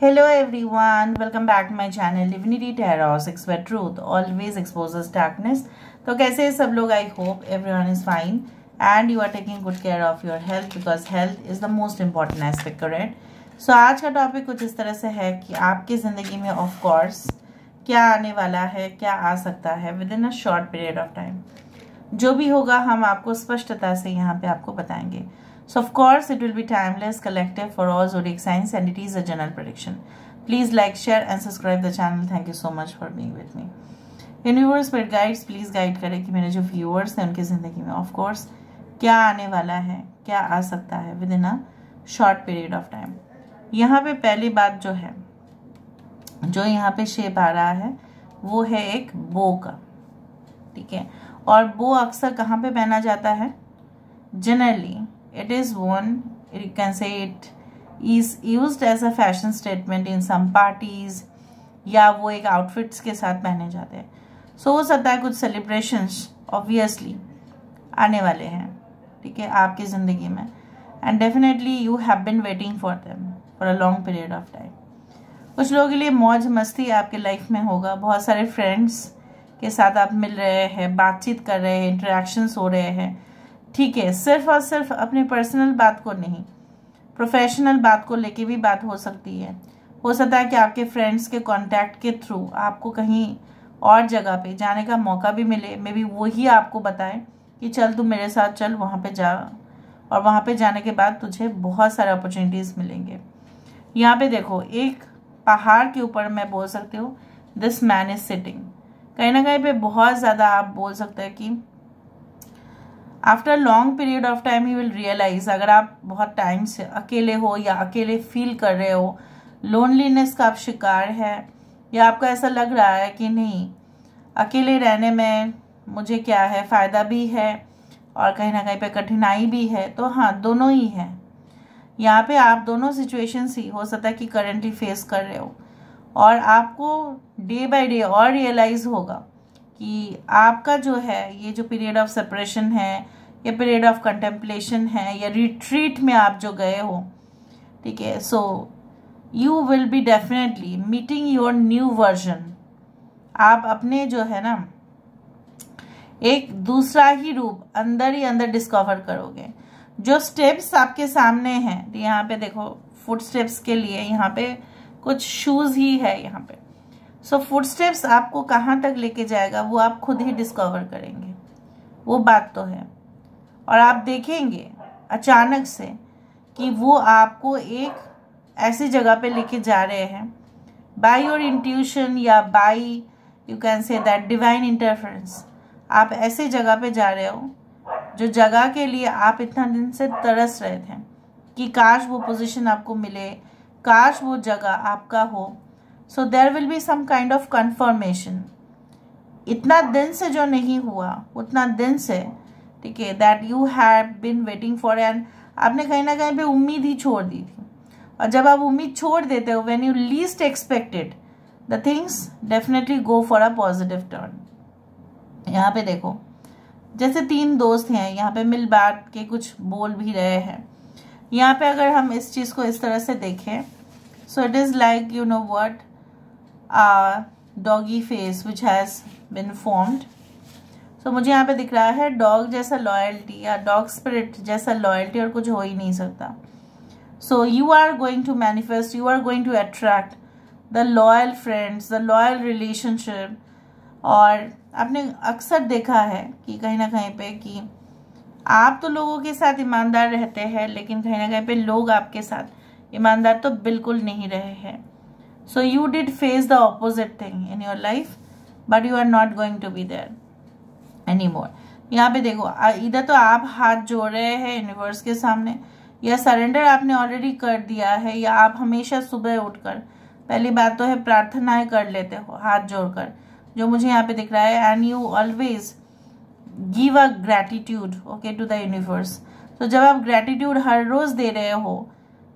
Hello everyone, welcome back to my channel Divinity Tarot, Six Where Truth always exposes darkness। तो कैसे हैं सब लोग? I hope everyone is fine and you are taking good care of your health because health is the most important aspect, correct? So आज का topic कुछ इस तरह से है कि आपकी ज़िंदगी में ऑफ कोर्स क्या आने वाला है, क्या आ सकता है with in a short period of time. जो भी होगा हम आपको स्पष्टता से यहाँ पे आपको बताएंगे। So of course it will be timeless, collective for all zodiac signs and it is a general prediction. Please like, share and subscribe the channel. Thank you so much for being with me. Universe Spirit Guides please guide करें कि मेरे जो viewers हैं उनकी ज़िंदगी में of course क्या आने वाला है, क्या आ सकता है within a short period of time। यहाँ पे पहली बात जो है, जो यहाँ पे शेप आ रहा है वो है एक बो का, ठीक है। और बो अक्सर कहाँ पे पहना जाता है? Generally it is worn, you can say it is used as a fashion statement in some parties, या वो एक आउटफिट्स के साथ पहने जाते हैं। सो हो सकता है कुछ सेलिब्रेशंस ऑब्वियसली आने वाले हैं, ठीक है, आपकी ज़िंदगी में and definitely you have been waiting for them for a long period of time. कुछ लोगों के लिए मौज मस्ती आपके लाइफ में होगा, बहुत सारे फ्रेंड्स के साथ आप मिल रहे हैं, बातचीत कर रहे हैं, इंटरेक्शंस हो रहे हैं, ठीक है। सिर्फ और सिर्फ अपनी पर्सनल बात को नहीं, प्रोफेशनल बात को लेके भी बात हो सकती है। हो सकता है कि आपके फ्रेंड्स के कांटेक्ट के थ्रू आपको कहीं और जगह पे जाने का मौका भी मिले। मे बी वही आपको बताए कि चल तू मेरे साथ चल, वहाँ पे जा, और वहाँ पे जाने के बाद तुझे बहुत सारे अपॉर्चुनिटीज़ मिलेंगे। यहाँ पे देखो, एक पहाड़ के ऊपर मैं बोल सकती हूँ दिस मैन इज सिटिंग। कहीं ना कहीं पे बहुत ज़्यादा आप बोल सकते हैं कि after long period of time you will realize, अगर आप बहुत टाइम से अकेले हो या अकेले फील कर रहे हो, लोनलीनेस का आप शिकार है, या आपको ऐसा लग रहा है कि नहीं अकेले रहने में मुझे क्या है, फ़ायदा भी है और कहीं ना कहीं पे कठिनाई भी है। तो हाँ, दोनों ही है यहाँ पे। आप दोनों सिचुएशंस ही हो सकता है कि करेंटली फेस कर रहे हो, और आपको डे बाय डे और रियलाइज़ होगा कि आपका जो है ये जो पीरियड ऑफ सेपरेशन है या पीरियड ऑफ कंटेम्पलेशन है या रिट्रीट में आप जो गए हो, ठीक है, so you will be definitely meeting your new version. आप अपने जो है ना एक दूसरा ही रूप अंदर ही अंदर डिस्कवर करोगे। जो स्टेप्स आपके सामने हैं, यहाँ पे देखो फुट स्टेप्स के लिए यहाँ पे कुछ शूज ही है यहाँ पे। सो फुटस्टेप्स आपको कहाँ तक लेके जाएगा वो आप खुद ही डिस्कवर करेंगे, वो बात तो है। और आप देखेंगे अचानक से कि वो आपको एक ऐसी जगह पे लेके जा रहे हैं बाय योर इंट्यूशन या by you can say that divine interference. आप ऐसे जगह पे जा रहे हो जो जगह के लिए आप इतना दिन से तरस रहे थे कि काश वो पोजीशन आपको मिले, काश वो जगह आपका हो। So there will be some kind of confirmation. इतना दिन से जो नहीं हुआ उतना दिन से, ठीक है, that you have been waiting for, and आपने कहीं ना कहीं पे उम्मीद ही छोड़ दी थी। और जब आप उम्मीद छोड़ देते हो, when you least expected, the things definitely go for a positive turn. यहाँ पे देखो, जैसे तीन दोस्त हैं, यहाँ पे मिल बांट के कुछ बोल भी रहे हैं। यहाँ पे अगर हम इस चीज़ को इस तरह से देखें, so it is like you know what doggy face which has been formed. So मुझे यहाँ पे दिख रहा है डॉग जैसा लॉयल्टी या डॉग स्पिरिट जैसा लॉयल्टी और कुछ हो ही नहीं सकता। So you are going to manifest, you are going to attract the loyal friends, the loyal relationship. और आपने अक्सर देखा है कि कहीं ना कहीं पे कि आप तो लोगों के साथ ईमानदार रहते हैं, लेकिन कहीं ना कहीं पे लोग आपके साथ ईमानदार तो बिल्कुल नहीं रहे हैं। So you did face the opposite thing in your life, but you are not going to be there anymore. यहाँ पे देखो, इधर तो आप हाथ जोड़ रहे हैं यूनिवर्स के सामने, या सरेंडर आपने ऑलरेडी कर दिया है, या आप हमेशा सुबह उठकर पहली बात तो है प्रार्थनाएं कर लेते हो हाथ जोड़कर, जो मुझे यहाँ पे दिख रहा है, and you always give a gratitude okay to the universe. तो जब आप ग्रैटिट्यूड हर रोज दे रहे हो,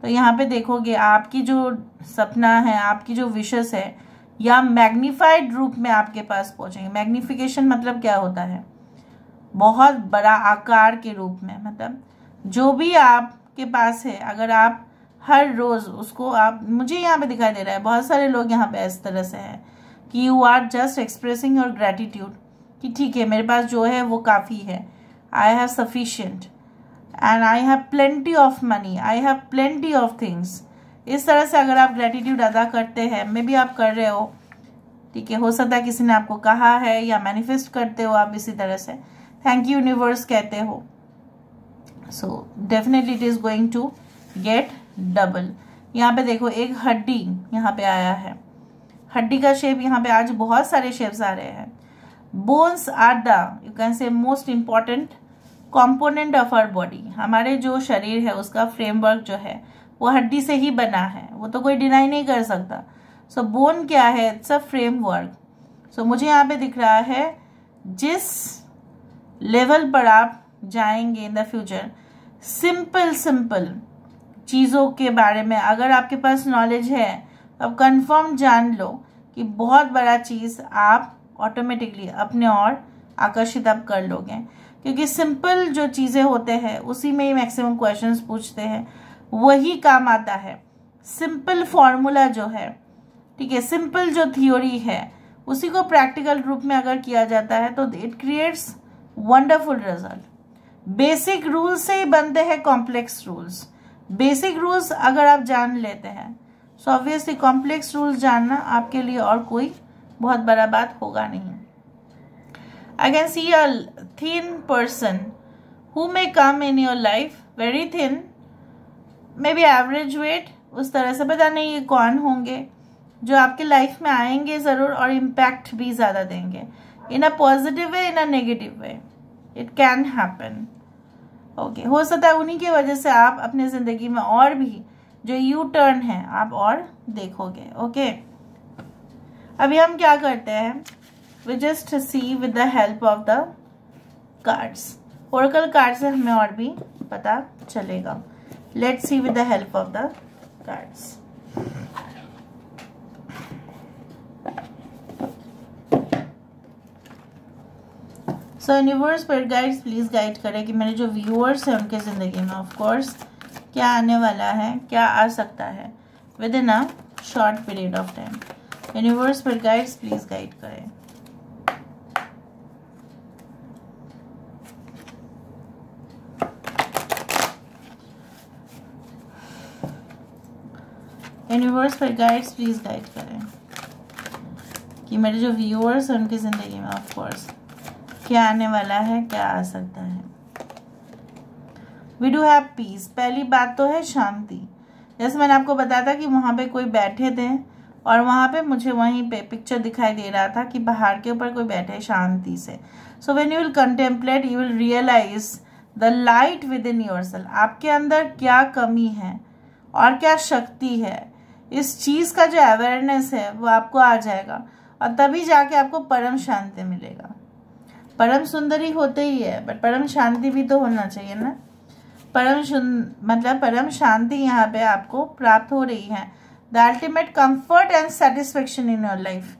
तो यहाँ पे देखोगे आपकी जो सपना है, आपकी जो विशेस है, या मैग्निफाइड रूप में आपके पास पहुंचेंगे। मैग्निफिकेशन मतलब क्या होता है? बहुत बड़ा आकार के रूप में, मतलब जो भी आपके पास है, अगर आप हर रोज़ उसको आप, मुझे यहाँ पे दिखाई दे रहा है बहुत सारे लोग यहाँ पे इस तरह से हैं कि you are just expressing your gratitude कि ठीक है मेरे पास जो है वो काफ़ी है, I have sufficient and I have plenty of money, I have plenty of things. इस तरह से अगर आप ग्रैटिट्यूड अदा करते हैं, मे बी आप कर रहे हो, ठीक है, हो सकता है किसी ने आपको कहा है या मैनिफेस्ट करते हो आप इसी तरह से, थैंक यू यूनिवर्स कहते हो, so definitely it is going to get double. यहाँ पे देखो एक हड्डी यहाँ पे आया है, हड्डी का शेप यहाँ पे आज बहुत सारे शेप्स आ रहे हैं। Bones are the you can say most important component of our body. हमारे जो शरीर है उसका फ्रेमवर्क जो है वो हड्डी से ही बना है, वो तो कोई डिनाई नहीं कर सकता। सो बोन क्या है, इट्स अ फ्रेमवर्क। सो मुझे यहाँ पे दिख रहा है जिस लेवल पर आप जाएंगे इन द फ्यूचर, सिंपल चीज़ों के बारे में अगर आपके पास नॉलेज है तो आप कंफर्म जान लो कि बहुत बड़ा चीज़ आप ऑटोमेटिकली अपने और आकर्षित आप कर लोगे, क्योंकि सिंपल जो चीज़ें होते हैं उसी में ही मैक्सिमम क्वेश्चंस पूछते हैं, वही काम आता है। सिंपल फॉर्मूला जो है, ठीक है, सिंपल जो थ्योरी है उसी को प्रैक्टिकल रूप में अगर किया जाता है तो it creates wonderful result. Basic rules से ही बनते हैं कॉम्प्लेक्स रूल्स। बेसिक रूल्स अगर आप जान लेते हैं सो ऑब्वियसली कॉम्प्लेक्स रूल्स जानना आपके लिए और कोई बहुत बड़ा बात होगा नहीं। I can see a thin person who may come in your life, very thin, may be average weight, उस तरह से, पता नहीं ये कौन होंगे जो आपके लाइफ में आएंगे ज़रूर और इम्पैक्ट भी ज़्यादा देंगे, in a positive way, in a negative way, it can happen. Okay, हो सकता है उन्हीं की वजह से आप अपने ज़िंदगी में और भी जो यू टर्न है आप और देखोगे। ओके, अभी हम क्या करते हैं, we just see with the help of the cards. Oracle card से हमें और भी पता चलेगा। Let's see with the help of the cards. So universe पर गाइड्स प्लीज गाइड करें कि मेरे जो व्यूअर्स हैं उनके ज़िंदगी में ऑफ कोर्स क्या आने वाला है, क्या आ सकता है with in a short period of time. Universe पर गाइड्स प्लीज गाइड करें। यूनिवर्स पर गाइड्स प्लीज गाइड करें कि मेरे जो व्यूअर्स हैं उनकी ज़िंदगी में ऑफ कोर्स क्या आने वाला है, क्या आ सकता है। We do have peace. पहली बात तो है शांति। जैसे मैंने आपको बताया था कि वहाँ पे कोई बैठे थे और वहाँ पे मुझे वहीं पे पिक्चर दिखाई दे रहा था कि पहाड़ के ऊपर कोई बैठे शांति से। So when you will contemplate you will realize the light within yourself. आपके अंदर क्या कमी है और क्या शक्ति है, इस चीज़ का जो अवेयरनेस है वो आपको आ जाएगा और तभी जाके आपको परम शांति मिलेगा। परम सुंदरी होते ही है बट परम शांति भी तो होना चाहिए ना। परम शांति यहाँ पे आपको प्राप्त हो रही है। The ultimate comfort and satisfaction in your life.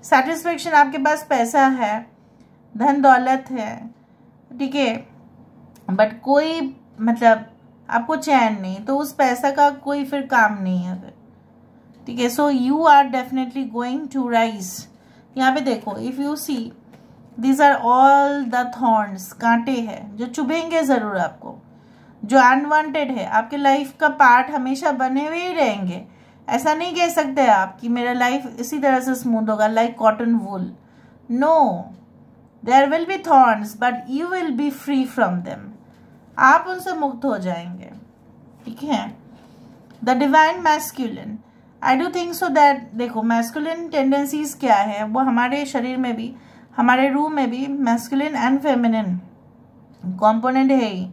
Satisfaction, आपके पास पैसा है, धन दौलत है, ठीक है, बट कोई आपको चैन नहीं, तो उस पैसा का कोई फिर काम नहीं है फिर, ठीक है। So you are definitely going to rise. यहाँ पे देखो, if you see these are all the thorns, कांटे हैं जो चुभेंगे ज़रूर आपको, जो अनवांटेड है, आपके लाइफ का पार्ट हमेशा बने हुए ही रहेंगे। ऐसा नहीं कह सकते आप कि मेरा लाइफ इसी तरह से स्मूथ होगा like cotton wool. No, there will be thorns but you will be free from them. आप उनसे मुक्त हो जाएंगे, ठीक है। The divine masculine, I do think so that, देखो मैस्कुलिन टेंडेंसीज क्या है, वो हमारे शरीर में भी, हमारे रूम में भी मैस्कुलिन एंड फेमिनिन कॉम्पोनेंट है ही।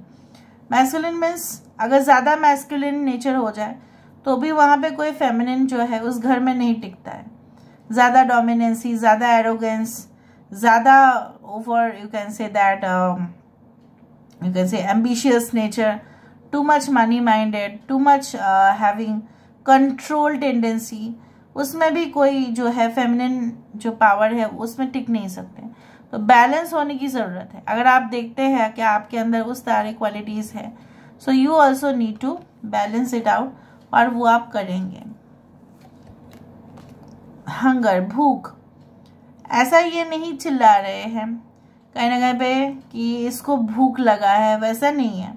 मैस्कुलिन मीन्स अगर ज़्यादा मैस्कुलिन नेचर हो जाए तो भी वहाँ पे कोई फेमिनिन जो है उस घर में नहीं टिकता है। ज़्यादा डोमिनेंसी, ज़्यादा एरोगेंस, ज़्यादा over you can say that you can से ambitious nature, too much money minded, too much having control tendency, उसमें भी कोई जो है फेमिनिन जो पावर है उसमें टिक नहीं सकते। तो बैलेंस होने की ज़रूरत है। अगर आप देखते हैं कि आपके अंदर उस तरह क्वालिटीज़ है, so you also need to balance it out. और वो आप करेंगे। हंगर, भूख, ऐसा ये नहीं चिल्ला रहे हैं कहीं ना कहीं पे कि इसको भूख लगा है, वैसा नहीं है,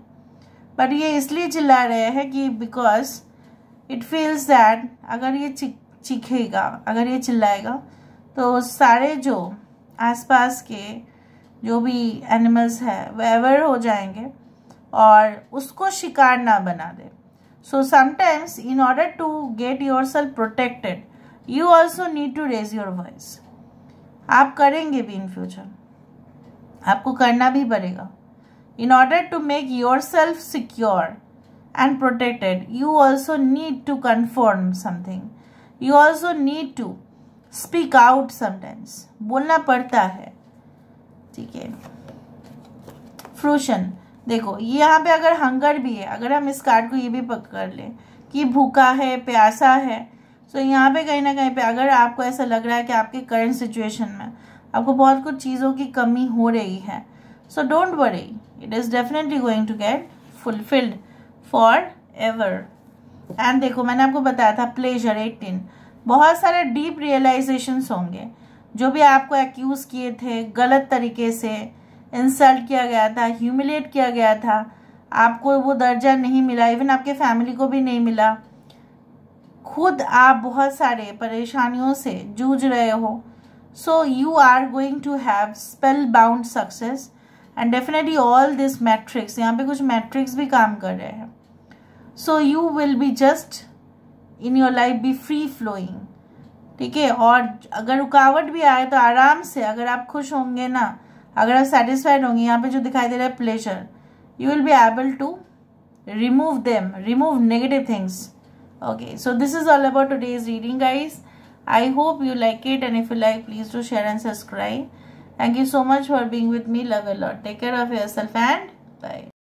बट ये इसलिए चिल्ला रहे हैं कि बिकॉज इट फील्स दैट अगर ये चीखेगा, अगर ये चिल्लाएगा तो सारे जो आसपास के जो भी एनिमल्स हैं वो अवेयर हो जाएंगे और उसको शिकार ना बना दे। So sometimes in order to get yourself protected you also need to raise your voice. आप करेंगे भी इन फ्यूचर, आपको करना भी पड़ेगा। In order to make yourself secure and protected, you also need to confirm something. You also need to speak out sometimes. बोलना पड़ता है, ठीक है। फ्रूशन, देखो यहाँ पे अगर हंगर भी है, अगर हम इस कार्ड को ये भी पकड़ लें कि भूखा है, प्यासा है, तो यहाँ पे कहीं ना कहीं पे अगर आपको ऐसा लग रहा है कि आपके करंट सिचुएशन में आपको बहुत कुछ चीज़ों की कमी हो रही है, so don't worry, it is definitely going to get fulfilled forever. And देखो मैंने आपको बताया था pleasure 18, बहुत सारे डीप रियलाइजेशंस होंगे। जो भी आपको एक्यूज किए थे, गलत तरीके से इंसल्ट किया गया था, ह्यूमिलेट किया गया था, आपको वो दर्जा नहीं मिला, इवन आपके फैमिली को भी नहीं मिला, खुद आप बहुत सारे परेशानियों से जूझ रहे हो, so you are going to have spellbound success and definitely all this matrix, यहाँ पे कुछ मैट्रिक्स भी काम कर रहे हैं। so you will be just in your life be free flowing, ठीक है। और अगर रुकावट भी आए तो आराम से, अगर आप खुश होंगे ना, अगर आप सेटिस्फाइड होंगे, यहाँ पे जो दिखाई दे रहा है pleasure, you will be able to remove them, remove negative things. Okay, so this is all about today's reading, guys. I hope you like it, and if you like, please do share and subscribe. Thank you so much for being with me. Love a lot. Take care of yourself and bye.